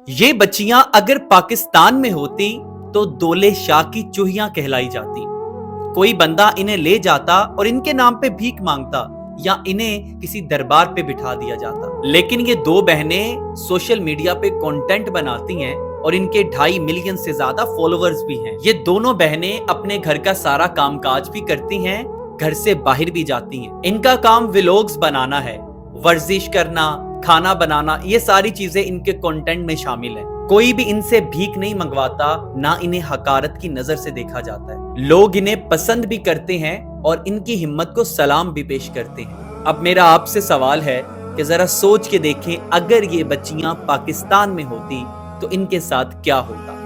ये बच्चियां अगर पाकिस्तान में होती तो दोले शाह की चूहियां कहलाई जाती। कोई बंदा इन्हें ले जाता और इनके नाम पे भीख मांगता या इन्हें किसी दरबार पे बिठा दिया जाता। लेकिन ये दो बहनें सोशल मीडिया पे कंटेंट बनाती हैं और इनके 2.5 मिलियन से ज्यादा फॉलोअर्स भी हैं। ये दोनों बहनें अपने घर का सारा कामकाज भी करती हैं, घर से बाहर भी जाती हैं। इनका काम व्लॉग्स बनाना है, वर्जिश करना, खाना बनाना, ये सारी चीजें इनके कंटेंट में शामिल है। कोई भी इनसे भीख नहीं मंगवाता, ना इन्हें हकारत की नजर से देखा जाता है। लोग इन्हें पसंद भी करते हैं और इनकी हिम्मत को सलाम भी पेश करते हैं। अब मेरा आपसे सवाल है कि जरा सोच के देखें, अगर ये बच्चियां पाकिस्तान में होती तो इनके साथ क्या होता।